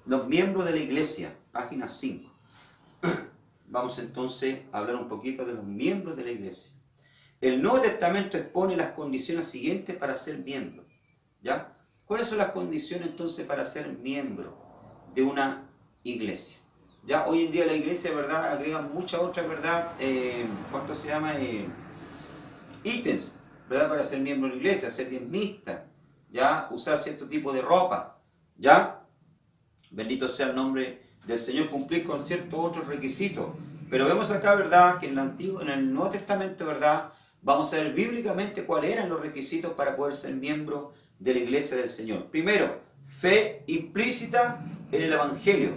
Speaker 1: Los miembros de la iglesia, página 5. Vamos entonces a hablar un poquito de los miembros de la iglesia. El Nuevo Testamento expone las condiciones siguientes para ser miembro. ¿Ya? ¿Cuáles son las condiciones entonces para ser miembro de una iglesia? Ya hoy en día la iglesia, ¿verdad?, agrega muchas otras, ¿verdad?, ¿cuánto se llama? Ítems, ¿verdad?, para ser miembro de la iglesia, ser diezmista, ya, usar cierto tipo de ropa, ya, bendito sea el nombre del Señor, cumplir con ciertos otros requisitos. Pero vemos acá, ¿verdad?, que en el Nuevo Testamento, ¿verdad?, vamos a ver bíblicamente cuáles eran los requisitos para poder ser miembro de la iglesia del Señor. Primero, fe implícita en el Evangelio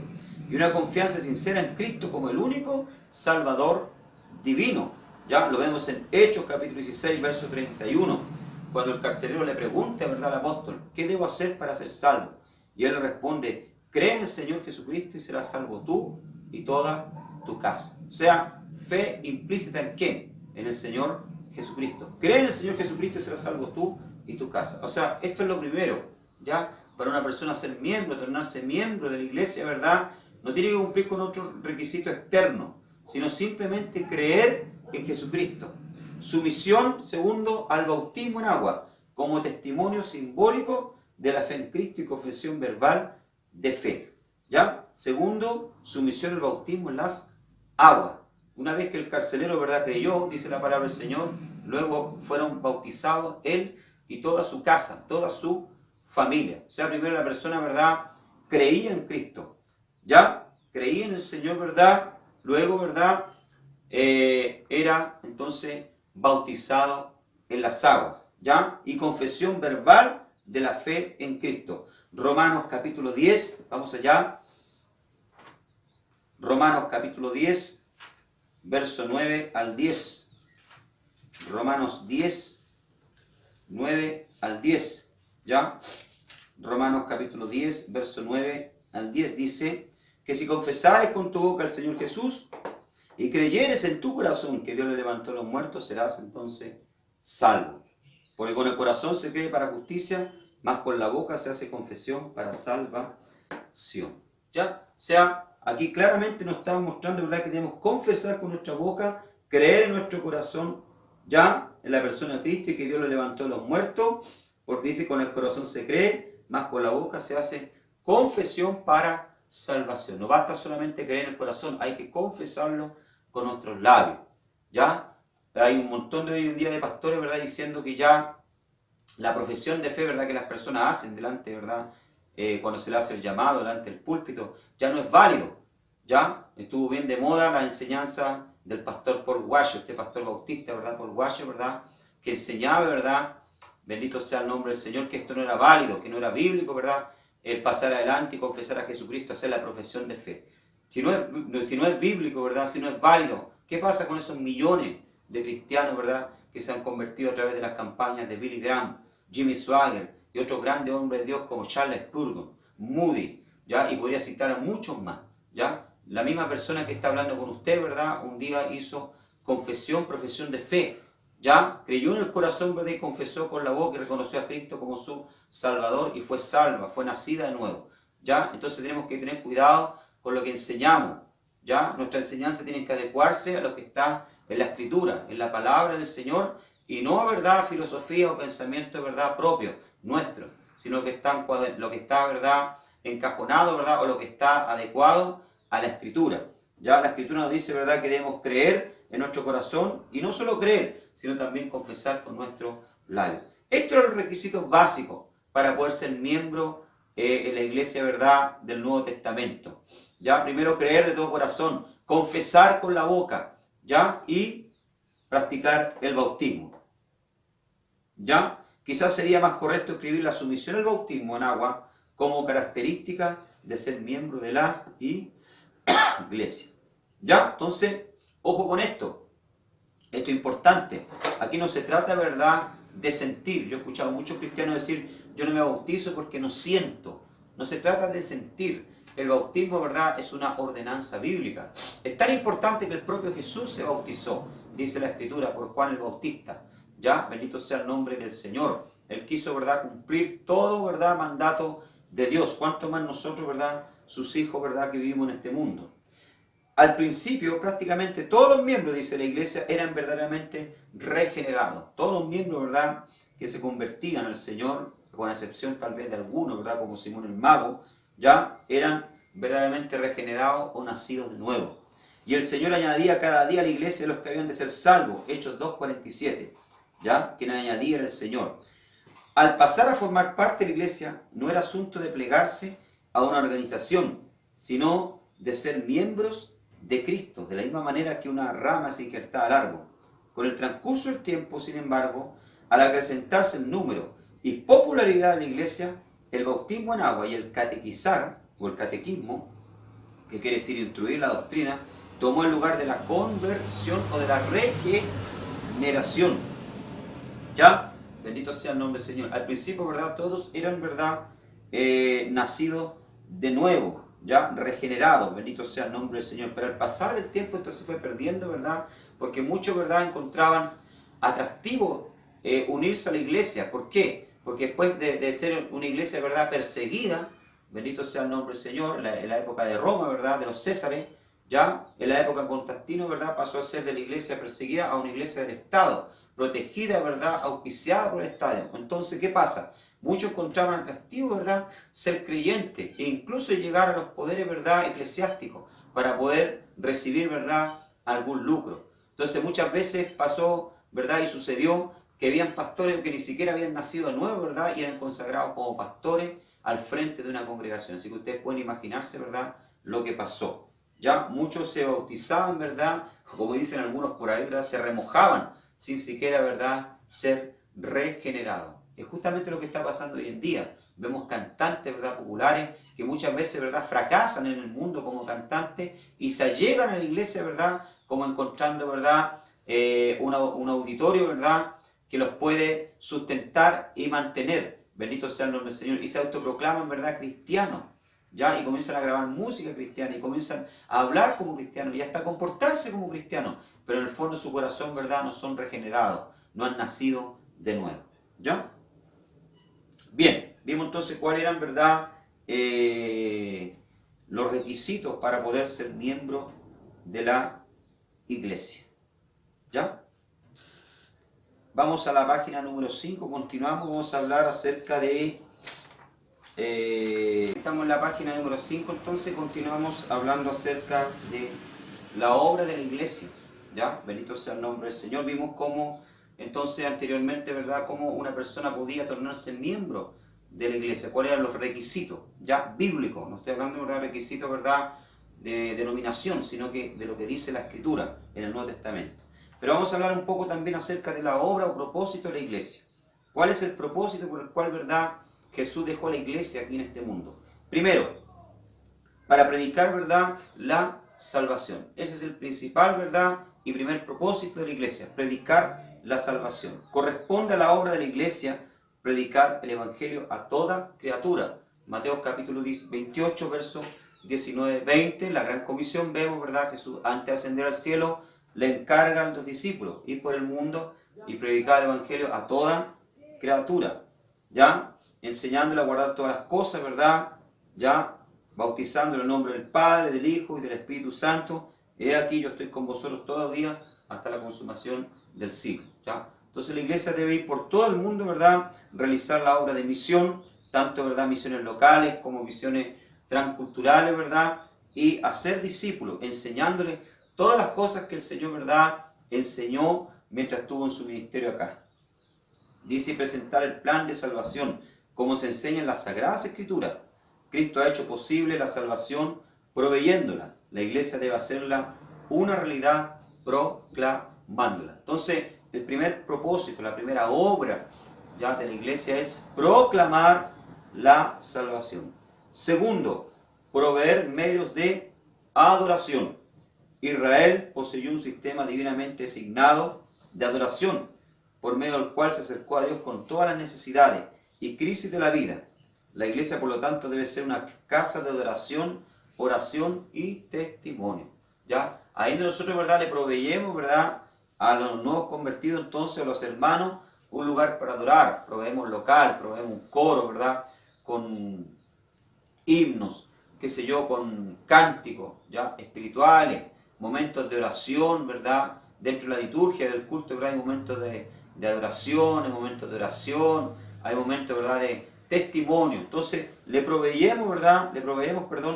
Speaker 1: y una confianza sincera en Cristo como el único Salvador divino. Ya lo vemos en Hechos capítulo 16, verso 31, cuando el carcelero le pregunta, ¿verdad?, al apóstol, ¿qué debo hacer para ser salvo? Y él le responde, cree en el Señor Jesucristo y serás salvo tú y toda tu casa. O sea, fe implícita ¿en quién? En el Señor Jesucristo. Cree en el Señor Jesucristo y serás salvo tú y tu casa. O sea, esto es lo primero, ¿ya? Para una persona ser miembro, tornarse miembro de la iglesia, ¿verdad?, no tiene que cumplir con otro requisito externo, sino simplemente creer en Jesucristo. Sumisión, segundo, al bautismo en agua, como testimonio simbólico de la fe en Cristo y confesión verbal de fe. ¿Ya? Segundo, sumisión al bautismo en las aguas. Una vez que el carcelero, ¿verdad?, creyó, dice la palabra del Señor, luego fueron bautizados él y toda su casa, toda su familia. O sea, primero la persona, ¿verdad?, creía en Cristo, ¿ya? Creía en el Señor, ¿verdad? Luego, ¿verdad?, era entonces bautizado en las aguas, ¿ya? Y confesión verbal de la fe en Cristo. Romanos capítulo 10, vamos allá. Romanos capítulo 10, verso 9 al 10. Romanos 10, 9 al 10, ¿ya? Romanos capítulo 10, verso 9 al 10 dice que si confesares con tu boca al Señor Jesús y creyeres en tu corazón que Dios le levantó a los muertos, serás entonces salvo. Porque con el corazón se cree para justicia, mas con la boca se hace confesión para salvación. ¿Ya? O sea, aquí claramente nos está mostrando, ¿verdad?, que debemos confesar con nuestra boca, creer en nuestro corazón, ya, en la persona de Cristo y que Dios le levantó a los muertos, porque dice con el corazón se cree, mas con la boca se hace confesión para salvación. No basta solamente creer en el corazón, hay que confesarlo con nuestros labios, ¿ya? Hay un montón de hoy en día de pastores, ¿verdad?, diciendo que ya la profesión de fe, ¿verdad?, que las personas hacen delante, ¿verdad?, cuando se le hace el llamado delante del púlpito, ya no es válido, ¿ya? Estuvo bien de moda la enseñanza del pastor Paul Washer, este pastor bautista, ¿verdad?, Paul Washer, ¿verdad?, que enseñaba, ¿verdad?, bendito sea el nombre del Señor, que esto no era válido, que no era bíblico, ¿verdad?, el pasar adelante y confesar a Jesucristo, hacer la profesión de fe. Si no es bíblico, ¿verdad?, si no es válido, ¿qué pasa con esos millones de cristianos, ¿verdad?, que se han convertido a través de las campañas de Billy Graham, Jimmy Swaggart y otros grandes hombres de Dios como Charles Spurgeon, Moody, ¿ya? Y podría citar a muchos más, ¿ya? La misma persona que está hablando con usted, ¿verdad?, un día hizo confesión, profesión de fe, ¿ya? Creyó en el corazón, ¿verdad?, y confesó con la boca y reconoció a Cristo como su Salvador y fue salva, fue nacida de nuevo, ¿ya? Entonces tenemos que tener cuidado con lo que enseñamos, ¿ya? Nuestra enseñanza tiene que adecuarse a lo que está en la Escritura, en la palabra del Señor, y no, ¿verdad?, filosofía o pensamiento, ¿verdad?, propio, nuestro, sino que lo que está, ¿verdad?, encajonado, ¿verdad?, o lo que está adecuado a la Escritura. Ya la Escritura nos dice, ¿verdad?, que debemos creer en nuestro corazón, y no solo creer, sino también confesar con nuestros labios. Estos son los requisitos básicos para poder ser miembro en la iglesia, ¿verdad?, del Nuevo Testamento. Ya, primero creer de todo corazón, confesar con la boca, ¿ya? Y practicar el bautismo, ¿ya? Quizás sería más correcto escribir la sumisión al bautismo en agua como característica de ser miembro de la iglesia, ¿ya? Entonces, ojo con esto. Esto es importante. Aquí no se trata, ¿verdad?, de sentir. Yo he escuchado a muchos cristianos decir, yo no me bautizo porque no siento. No se trata de sentir. El bautismo, ¿verdad?, es una ordenanza bíblica. Es tan importante que el propio Jesús se bautizó, dice la Escritura, por Juan el Bautista. Ya, bendito sea el nombre del Señor. Él quiso, ¿verdad?, cumplir todo, ¿verdad?, mandato de Dios. Cuanto más nosotros, ¿verdad?, sus hijos, ¿verdad?, que vivimos en este mundo. Al principio, prácticamente todos los miembros, dice la iglesia, eran verdaderamente regenerados. Todos los miembros, ¿verdad?, que se convertían al Señor, con excepción tal vez de algunos, ¿verdad?, como Simón el Mago, ya eran verdaderamente regenerados o nacidos de nuevo. Y el Señor añadía cada día a la iglesia los que habían de ser salvos, Hechos 2:47, ¿ya? Quien añadía era el Señor. Al pasar a formar parte de la iglesia, no era asunto de plegarse a una organización, sino de ser miembros de Cristo, de la misma manera que una rama se injerta al árbol. Con el transcurso del tiempo, sin embargo, al acrecentarse el número y popularidad de la iglesia, el bautismo en agua y el catequizar, o el catequismo, que quiere decir instruir la doctrina, tomó el lugar de la conversión o de la regeneración. ¿Ya? Bendito sea el nombre del Señor. Al principio, ¿verdad?, todos eran, ¿verdad?, nacidos de nuevo, ya regenerados, bendito sea el nombre del Señor. Pero al pasar del tiempo esto se fue perdiendo, ¿verdad?, porque muchos, ¿verdad?, encontraban atractivo unirse a la iglesia. ¿Por qué? Porque después de ser una iglesia, ¿verdad?, perseguida, bendito sea el nombre del Señor, en la época de Roma, ¿verdad?, de los Césares, ya en la época de Constantino, ¿verdad?, pasó a ser de la iglesia perseguida a una iglesia del Estado, protegida, ¿verdad?, auspiciada por el Estado. Entonces, ¿qué pasa? Muchos encontraban atractivo, ¿verdad?, ser creyente e incluso llegar a los poderes, ¿verdad?, eclesiásticos para poder recibir, ¿verdad?, algún lucro. Entonces muchas veces pasó, ¿verdad?, y sucedió que habían pastores que ni siquiera habían nacido de nuevo, ¿verdad? Y eran consagrados como pastores al frente de una congregación. Así que ustedes pueden imaginarse, ¿verdad?, lo que pasó. Ya muchos se bautizaban, ¿verdad? Como dicen algunos por ahí, ¿verdad?, se remojaban sin siquiera, ¿verdad?, ser regenerados. Es justamente lo que está pasando hoy en día. Vemos cantantes, ¿verdad?, populares que muchas veces, ¿verdad?, fracasan en el mundo como cantantes y se allegan a la iglesia, ¿verdad?, como encontrando, ¿verdad?, un auditorio, ¿verdad?, que los puede sustentar y mantener. Bendito sea el nombre del Señor. Y se autoproclaman, ¿verdad?, cristianos. ¿Ya? Y comienzan a grabar música cristiana y comienzan a hablar como cristianos y hasta a comportarse como cristianos. Pero en el fondo de su corazón, ¿verdad?, no son regenerados. No han nacido de nuevo. ¿Ya? Bien, vimos entonces cuáles eran, ¿verdad?, los requisitos para poder ser miembro de la iglesia. ¿Ya? Vamos a la página número 5, continuamos, vamos a hablar acerca de... estamos en la página número 5, entonces continuamos hablando acerca de la obra de la iglesia. ¿Ya? Bendito sea el nombre del Señor. Vimos cómo, entonces, anteriormente, ¿verdad?, cómo una persona podía tornarse miembro de la iglesia, cuáles eran los requisitos, ya bíblicos. No estoy hablando, ¿verdad?, de requisitos, ¿verdad?, de denominación, sino que de lo que dice la Escritura en el Nuevo Testamento. Pero vamos a hablar un poco también acerca de la obra o propósito de la iglesia. ¿Cuál es el propósito por el cual, ¿verdad?, Jesús dejó la iglesia aquí en este mundo? Primero, para predicar, ¿verdad?, la salvación. Ese es el principal, ¿verdad?, y primer propósito de la iglesia, predicar la salvación. Corresponde a la obra de la iglesia predicar el evangelio a toda criatura. Mateo capítulo 28, verso 19-20, la gran comisión, vemos, ¿verdad?, Jesús antes de ascender al cielo le encarga a los discípulos ir por el mundo y predicar el evangelio a toda criatura, ¿ya? Enseñándole a guardar todas las cosas, ¿verdad? ¿Ya? Bautizándole en el nombre del Padre, del Hijo y del Espíritu Santo. He aquí, yo estoy con vosotros todo el día hasta la consumación del siglo, ¿ya? Entonces la iglesia debe ir por todo el mundo, ¿verdad?, realizar la obra de misión, tanto, ¿verdad?, misiones locales como misiones transculturales, ¿verdad?, y hacer discípulos, enseñándoles todas las cosas que el Señor, ¿verdad?, enseñó mientras estuvo en su ministerio acá. Dice presentar el plan de salvación, como se enseña en las Sagradas Escrituras. Cristo ha hecho posible la salvación proveyéndola. La iglesia debe hacerla una realidad proclamándola. Entonces, el primer propósito, la primera obra ya de la iglesia es proclamar la salvación. Segundo, proveer medios de adoración. Israel poseyó un sistema divinamente designado de adoración, por medio del cual se acercó a Dios con todas las necesidades y crisis de la vida. La iglesia, por lo tanto, debe ser una casa de adoración, oración y testimonio. ¿Ya? Ahí donde nosotros, ¿verdad?, le proveyemos, ¿verdad?, a los nuevos convertidos, entonces, a los hermanos, un lugar para adorar. Proveemos local, proveemos un coro, ¿verdad?, con himnos, qué sé yo, con cánticos, ¿ya?, espirituales, momentos de oración, ¿verdad?, dentro de la liturgia del culto, ¿verdad?, hay momentos de adoración, hay momentos de oración, hay momentos, ¿verdad?, de testimonio. Entonces, le proveemos, ¿verdad?,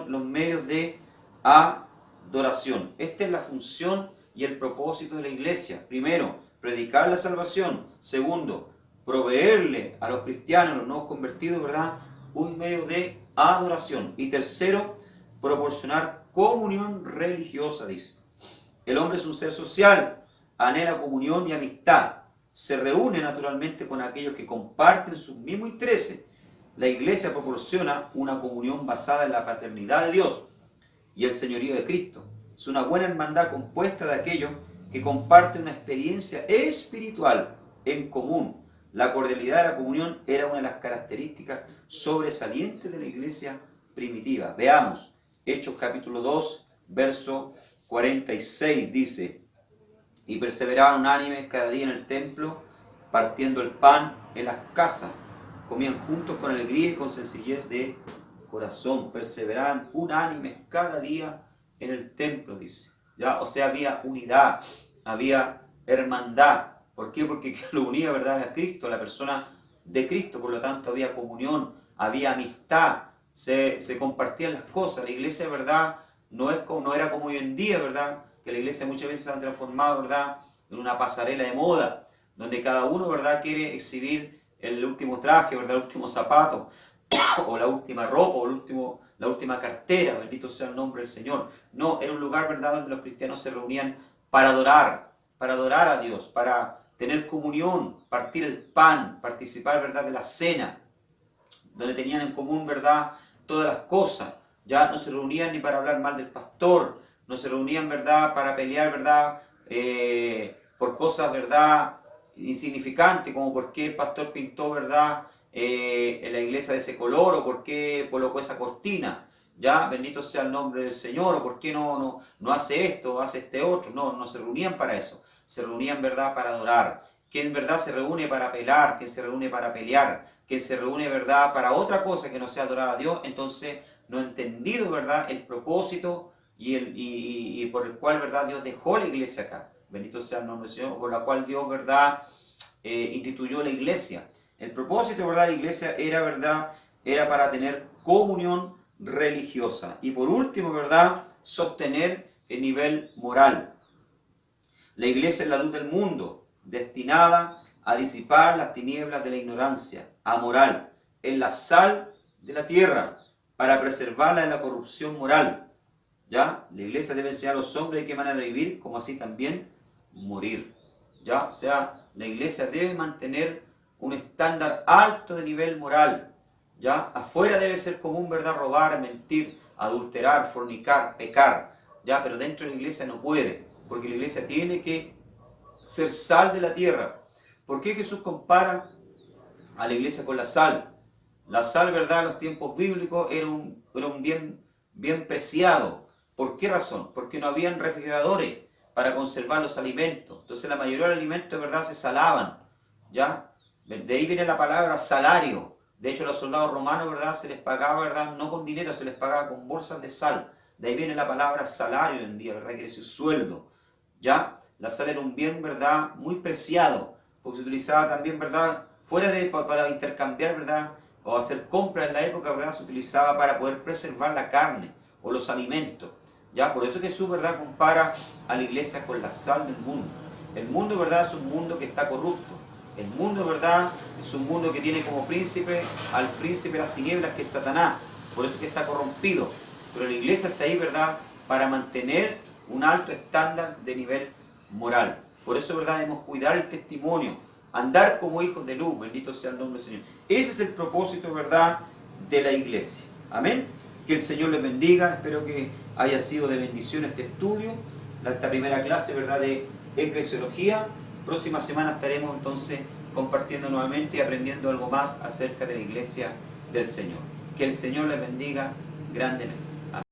Speaker 1: los medios de adoración. Esta es la función y el propósito de la iglesia. Primero, predicar la salvación. Segundo, proveerle a los cristianos, a los nuevos convertidos, ¿verdad?, un medio de adoración. Y tercero, proporcionar comunión religiosa, dice. El hombre es un ser social, anhela comunión y amistad. Se reúne naturalmente con aquellos que comparten sus mismos intereses. La iglesia proporciona una comunión basada en la paternidad de Dios y el señorío de Cristo. Es una buena hermandad compuesta de aquellos que comparten una experiencia espiritual en común. La cordialidad de la comunión era una de las características sobresalientes de la iglesia primitiva. Veamos, Hechos capítulo 2, verso 46, dice: y perseveraban unánimes cada día en el templo, partiendo el pan en las casas. Comían juntos con alegría y con sencillez de corazón. Perseveraban unánimes cada día en el templo, dice. ¿Ya? O sea, había unidad, había hermandad. ¿Por qué? Porque lo unía, ¿verdad?, a Cristo, a la persona de Cristo. Por lo tanto, había comunión, había amistad, se compartían las cosas. La iglesia, ¿verdad?, no era como hoy en día, ¿verdad?, que la iglesia muchas veces se ha transformado, ¿verdad?, en una pasarela de moda, donde cada uno, ¿verdad?, quiere exhibir el último traje, ¿verdad?, el último zapato, o la última ropa, o la última cartera, bendito sea el nombre del Señor. No, era un lugar, ¿verdad?, donde los cristianos se reunían para adorar a Dios, para tener comunión, partir el pan, participar, ¿verdad?, de la cena, donde tenían en común, ¿verdad?, todas las cosas. Ya no se reunían ni para hablar mal del pastor, no se reunían, ¿verdad?, para pelear, ¿verdad?, por cosas, ¿verdad?, insignificantes, como por qué el pastor pintó, ¿verdad?, en la iglesia de ese color, o por qué colocó esa cortina. Ya, bendito sea el nombre del Señor, o por qué no hace esto, hace este otro. No se reunían para eso. Se reunían, ¿verdad?, para adorar. ¿Quién, verdad, se reúne para pelar? ¿Quién se reúne para pelear? ¿Quién se reúne, verdad, para otra cosa que no sea adorar a Dios? Entonces no ha entendido, ¿verdad?, el propósito y por el cual, ¿verdad?, Dios dejó la iglesia acá. Bendito sea el nombre del Señor, por la cual Dios, ¿verdad?, instituyó la iglesia. El propósito, ¿verdad?, de la iglesia era, ¿verdad?, era para tener comunión religiosa. Y por último, ¿verdad?, sostener el nivel moral. La iglesia es la luz del mundo, destinada a disipar las tinieblas de la ignorancia, amoral. Es la sal de la tierra, para preservarla de la corrupción moral. ¿Ya? La iglesia debe enseñar a los hombres de qué manera vivir, como así también morir. ¿Ya? O sea, la iglesia debe mantener un estándar alto de nivel moral. ¿Ya? Afuera debe ser común, ¿verdad?, robar, mentir, adulterar, fornicar, pecar. ¿Ya? Pero dentro de la iglesia no puede, porque la iglesia tiene que ser sal de la tierra. ¿Por qué Jesús compara a la iglesia con la sal? La sal, ¿verdad?, en los tiempos bíblicos era un bien preciado. ¿Por qué razón? Porque no habían refrigeradores para conservar los alimentos. Entonces la mayoría de los alimentos, ¿verdad?, se salaban. ¿Ya? De ahí viene la palabra salario. De hecho, a los soldados romanos, ¿verdad?, se les pagaba, ¿verdad?, no con dinero, se les pagaba con bolsas de sal. De ahí viene la palabra salario hoy en día, ¿verdad?, quiere decir sueldo. ¿Ya? La sal era un bien, ¿verdad?, muy preciado, porque se utilizaba también, ¿verdad?, para intercambiar, ¿verdad?, o hacer compras en la época, ¿verdad?, se utilizaba para poder preservar la carne o los alimentos. ¿Ya? Por eso Jesús, ¿verdad?, compara a la iglesia con la sal del mundo. El mundo, ¿verdad?, es un mundo que está corrupto. El mundo, ¿verdad?, es un mundo que tiene como príncipe al príncipe de las tinieblas, que es Satanás. Por eso que está corrompido. Pero la iglesia está ahí, ¿verdad?, para mantener un alto estándar de nivel moral. Por eso, ¿verdad?, debemos cuidar el testimonio, andar como hijos de luz, bendito sea el nombre del Señor. Ese es el propósito, ¿verdad?, de la iglesia. Amén. Que el Señor les bendiga. Espero que haya sido de bendición este estudio, esta primera clase, ¿verdad?, de eclesiología. Próxima semana estaremos entonces compartiendo nuevamente y aprendiendo algo más acerca de la iglesia del Señor. Que el Señor les bendiga grandemente.